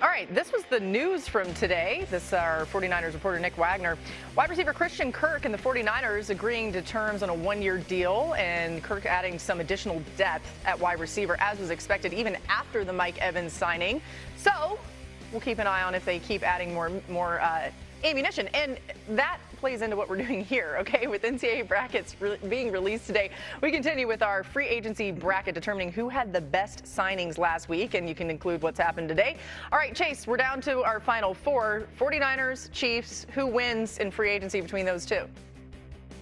All right, this was the news from today. This is our 49ers reporter, Nick Wagner. Wide receiver Christian Kirk and the 49ers agreeing to terms on a one-year deal, and Kirk adding some additional depth at wide receiver, as was expected, even after the Mike Evans signing. So we'll keep an eye on if they keep adding more ammunition. And that plays into what we're doing here, okay? With NCAA brackets being released today, we continue with our free agency bracket, determining who had the best signings last week, and you can include what's happened today. All right, Chase, we're down to our final four. 49ers, Chiefs, who wins in free agency between those two?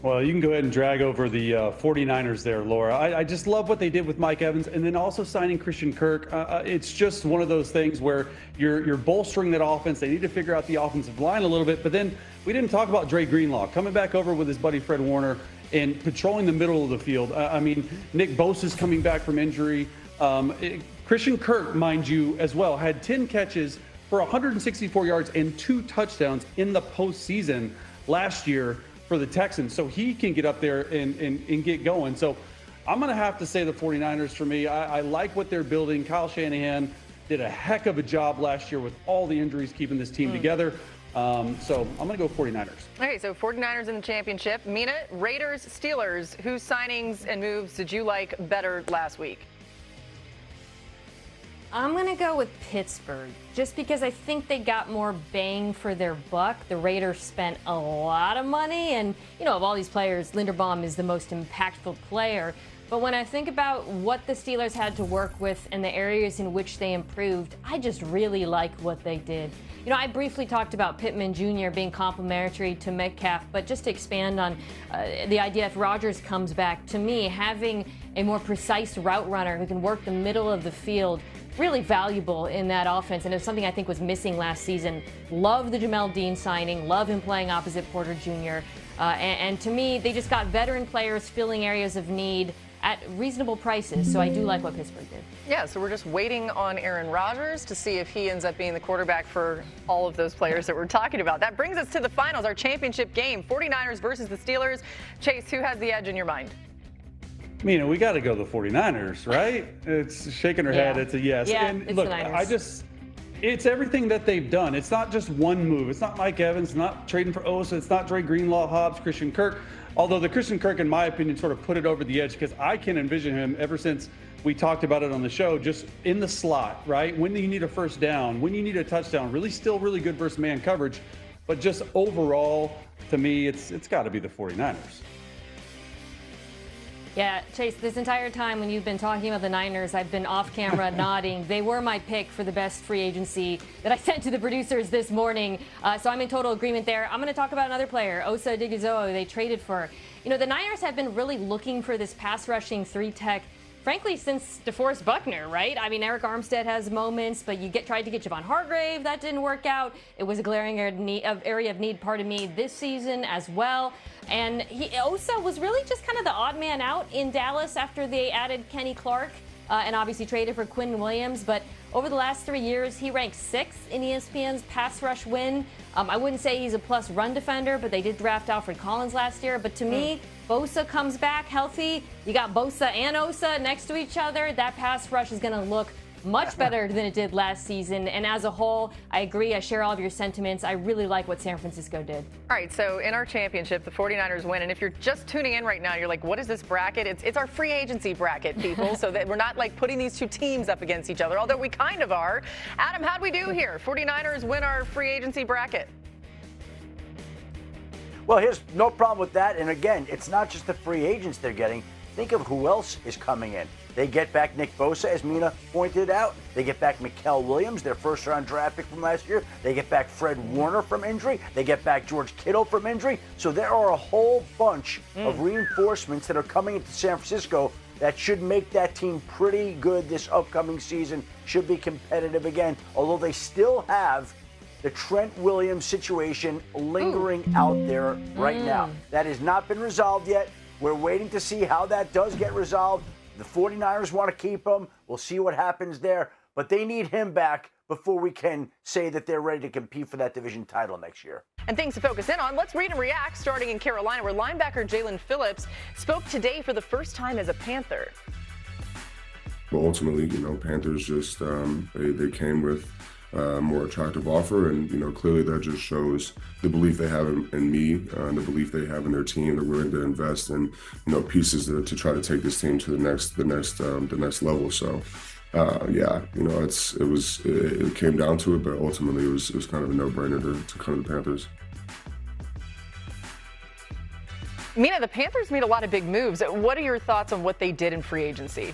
Well, you can go ahead and drag over the 49ers there, Laura. I just love what they did with Mike Evans, and then also signing Christian Kirk. It's just one of those things where you're bolstering that offense. They need to figure out the offensive line a little bit. But then we didn't talk about Dre Greenlaw coming back over with his buddy Fred Warner and patrolling the middle of the field. I mean, Nick Bosa's coming back from injury. Christian Kirk, mind you, as well, had 10 catches for 164 yards and 2 touchdowns in the postseason last year for the Texans, so he can get up there and get going. So I'm going to have to say the 49ers for me. I like what they're building. Kyle Shanahan did a heck of a job last year with all the injuries keeping this team together. So I'm going to go 49ers. Okay, so 49ers in the championship. Mina, Raiders, Steelers, whose signings and moves did you like better last week? I'm going to go with Pittsburgh, just because I think they got more bang for their buck. The Raiders spent a lot of money, and, you know, of all these players, Linderbaum is the most impactful player. But when I think about what the Steelers had to work with and the areas in which they improved, I just really like what they did. You know, I briefly talked about Pittman Jr. being complementary to Metcalf, but just to expand on the idea, if Rodgers comes back, to me, having a more precise route runner who can work the middle of the field, really valuable in that offense, and it's something I think was missing last season. Love the Jamel Dean signing, love him playing opposite Porter Jr., and to me, they just got veteran players filling areas of need at reasonable prices, so I do like what Pittsburgh did. Yeah, so we're just waiting on Aaron Rodgers to see if he ends up being the quarterback for all of those players that we're talking about. That brings us to the finals, our championship game, 49ers versus the Steelers. Chase, who has the edge in your mind? Mina, we got to go the 49ers, right? It's shaking her head. It's a yes. Yeah, and it's look, the Niners. It's everything that they've done. It's not just one move. It's not Mike Evans, not trading for Osa. It's not Dre Greenlaw, Hobbs, Christian Kirk. Although the Christian Kirk, in my opinion, sort of put it over the edge, because I can envision him ever since we talked about it on the show, just in the slot, right? When you need a first down, when you need a touchdown, still really good versus man coverage. But just overall, to me, it's got to be the 49ers. Yeah, Chase, this entire time when you've been talking about the Niners, I've been off camera nodding. They were my pick for the best free agency that I sent to the producers this morning. So I'm in total agreement there. I'm going to talk about another player, Osa Odighizuwa, they traded for. You know, the Niners have been really looking for this pass rushing 3-tech, frankly, since DeForest Buckner, right? I mean, Eric Armstead has moments, but you tried to get Javon Hargrave. That didn't work out. It was a glaring area of need, pardon me, this season as well. And Osa was really just kind of the odd man out in Dallas after they added Kenny Clark and obviously traded for Quinn Williams. But over the last 3 years, he ranked 6th in ESPN's pass rush win. I wouldn't say he's a plus run defender, but they did draft Alfred Collins last year. But to me, Bosa comes back healthy. You got Bosa and Osa next to each other. That pass rush is going to look much better than it did last season. And as a whole, I agree. I share all of your sentiments. I really like what San Francisco did. All right, so in our championship, the 49ers win. And if you're just tuning in right now, you're like, what is this bracket? It's our free agency bracket, people, so that we're not like putting these two teams up against each other, although we kind of are. Adam, how'd we do here? 49ers win our free agency bracket. Well, here's no problem with that. And again, it's not just the free agents they're getting. Think of who else is coming in. They get back Nick Bosa, as Mina pointed out. They get back Mikael Williams, their first-round draft pick from last year. They get back Fred Warner from injury. They get back George Kittle from injury. So there are a whole bunch of reinforcements that are coming into San Francisco that should make that team pretty good this upcoming season, should be competitive again, although they still have the Trent Williams situation lingering out there right now. That has not been resolved yet. We're waiting to see how that does get resolved. The 49ers want to keep him. We'll see what happens there. But they need him back before we can say that they're ready to compete for that division title next year. And things to focus in on. Let's read and react, starting in Carolina, where linebacker Jalen Phillips spoke today for the first time as a Panther. But ultimately, Panthers just they came with more attractive offer. And, clearly that just shows the belief they have in me, and the belief they have in their team. They're willing to invest in, pieces to try to take this team to the next level. So, yeah, it came down to it, but ultimately it was kind of a no-brainer to come to the Panthers. Mina, the Panthers made a lot of big moves. What are your thoughts on what they did in free agency?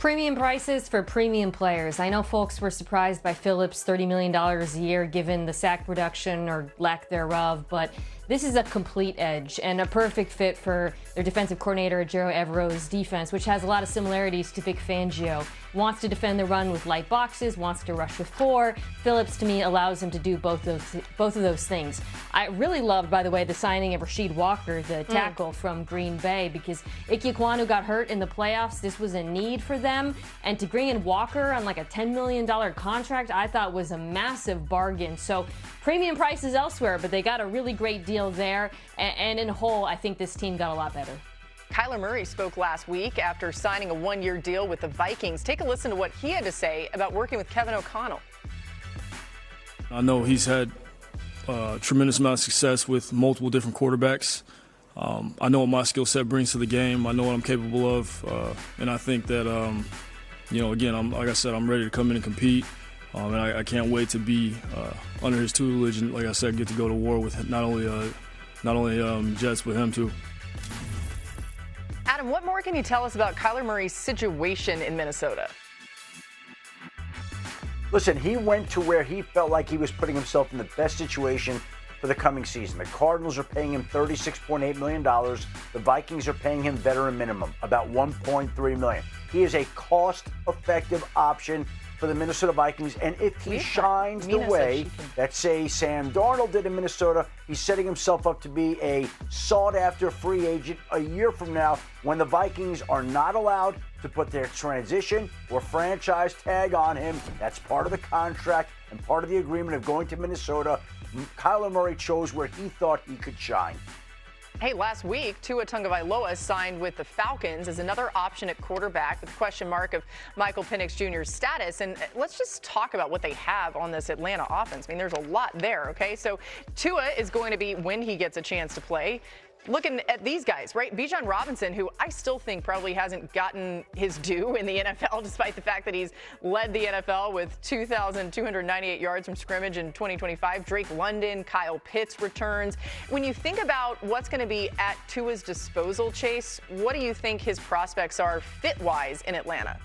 Premium prices for premium players. I know folks were surprised by Phillips' $30 million a year given the sack production or lack thereof, but this is a complete edge and a perfect fit for their defensive coordinator, Ejiro Evero's defense, which has a lot of similarities to Vic Fangio. Wants to defend the run with light boxes, wants to rush with 4. Phillips, to me, allows him to do both of those things. I really loved, by the way, the signing of Rasheed Walker, the tackle from Green Bay, because Ike Ekwonu got hurt in the playoffs. This was a need for them. And to bring in Walker on like a $10 million contract, I thought was a massive bargain. So premium prices elsewhere, but they got a really great deal there. And in whole, I think this team got a lot better. Kyler Murray spoke last week after signing a one-year deal with the Vikings. Take a listen to what he had to say about working with Kevin O'Connell. I know he's had a tremendous amount of success with multiple different quarterbacks. I know what my skill set brings to the game. I know what I'm capable of. And I think that, again, like I said, I'm ready to come in and compete. And I can't wait to be under his tutelage and, like I said, get to go to war with not only Jets, but him too. Adam, what more can you tell us about Kyler Murray's situation in Minnesota? Listen, he went to where he felt like he was putting himself in the best situation for the coming season. The Cardinals are paying him $36.8 million. The Vikings are paying him veteran minimum, about $1.3 million. He is a cost-effective option for the Minnesota Vikings, and if he shines the way that, say, Sam Darnold did in Minnesota, he's setting himself up to be a sought-after free agent a year from now when the Vikings are not allowed to put their transition or franchise tag on him. That's part of the contract and part of the agreement of going to Minnesota. Kyler Murray chose where he thought he could shine. Hey, last week, Tua Tagovailoa signed with the Falcons as another option at quarterback with the question mark of Michael Penix Jr.'s status. And let's just talk about what they have on this Atlanta offense. I mean, there's a lot there, okay? So Tua is going to be, when he gets a chance to play, looking at these guys, right? Bijan Robinson, who I still think probably hasn't gotten his due in the NFL, despite the fact that he's led the NFL with 2,298 yards from scrimmage in 2025. Drake London, Kyle Pitts returns. When you think about what's going to be at Tua's disposal, Chase, what do you think his prospects are fit-wise in Atlanta?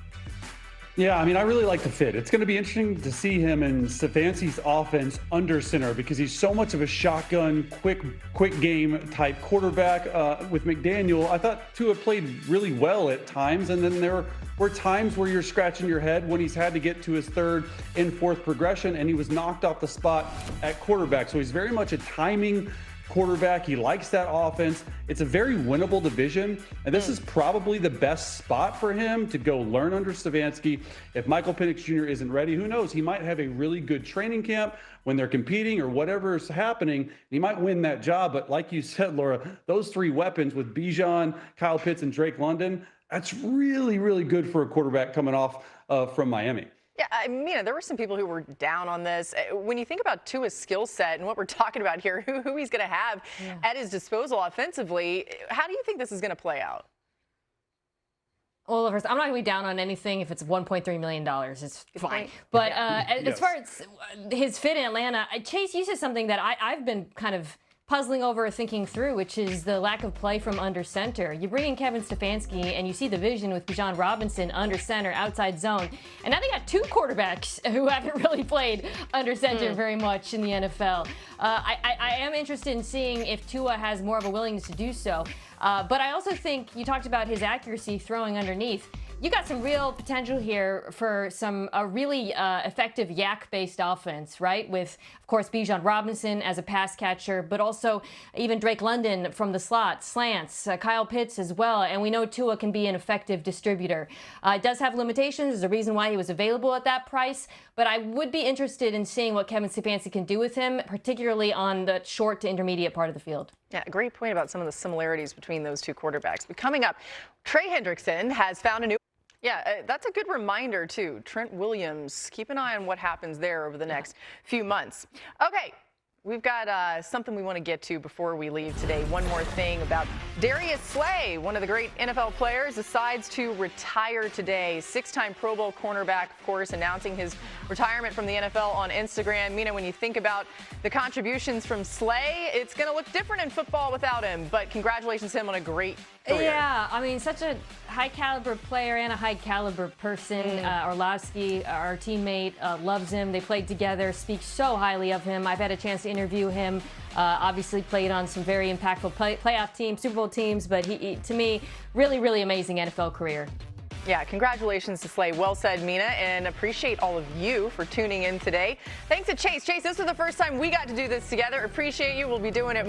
Yeah, I mean, I really like the fit. It's going to be interesting to see him in Stefanski's offense under center because he's so much of a shotgun, quick game type quarterback. With McDaniel, I thought Tua played really well at times, and then there were times where you're scratching your head when he's had to get to his third and fourth progression, and he was knocked off the spot at quarterback. So he's very much a timing quarterback. He likes that offense. It's a very winnable division, and this is probably the best spot for him to go learn under Stefanski. If Michael Penix Jr. isn't ready, who knows? He might have a really good training camp when they're competing or whatever is happening. He might win that job, but like you said, Laura, those three weapons with Bijan, Kyle Pitts, and Drake London, that's really, really good for a quarterback coming off from Miami. Yeah, I mean, there were some people who were down on this. When you think about Tua's skill set and what we're talking about here, who he's going to have at his disposal offensively, how do you think this is going to play out? Well, first, I'm not going to be down on anything if it's $1.3 million. It's fine. But as far as his fit in Atlanta, Chase, you said something that I've been kind of puzzling over, thinking through, which is the lack of play from under center. You bring in Kevin Stefanski and you see the vision with Bijan Robinson under center, outside zone. And now they got two quarterbacks who haven't really played under center very much in the NFL. I am interested in seeing if Tua has more of a willingness to do so. But I also think you talked about his accuracy throwing underneath. You got some real potential here for a really effective yak-based offense, right? With, of course, Bijan Robinson as a pass catcher, but also even Drake London from the slot, slants, Kyle Pitts as well. And we know Tua can be an effective distributor. It does have limitations. There's a reason why he was available at that price. But I would be interested in seeing what Kevin Stefanski can do with him, particularly on the short to intermediate part of the field. Yeah, great point about some of the similarities between those two quarterbacks. But coming up, Trey Hendrickson has found a new Yeah, that's a good reminder, too. Trent Williams, keep an eye on what happens there over the next few months. Okay. We've got something we want to get to before we leave today. One more thing about Darius Slay, one of the great NFL players, decides to retire today. Six-time Pro Bowl cornerback, of course, announcing his retirement from the NFL on Instagram. Mina, when you think about the contributions from Slay, it's going to look different in football without him. But congratulations to him on a great career. Yeah, I mean, such a high-caliber player and a high-caliber person. Orlovsky, our teammate, loves him. They played together, speaks so highly of him. I've had a chance to interview him. Obviously played on some very impactful playoff teams, Super Bowl teams, but he, to me, really, really amazing NFL career. Yeah, congratulations to Slay. Well said, Mina, and appreciate all of you for tuning in today. Thanks to Chase. Chase, this was the first time we got to do this together. Appreciate you. We'll be doing it more.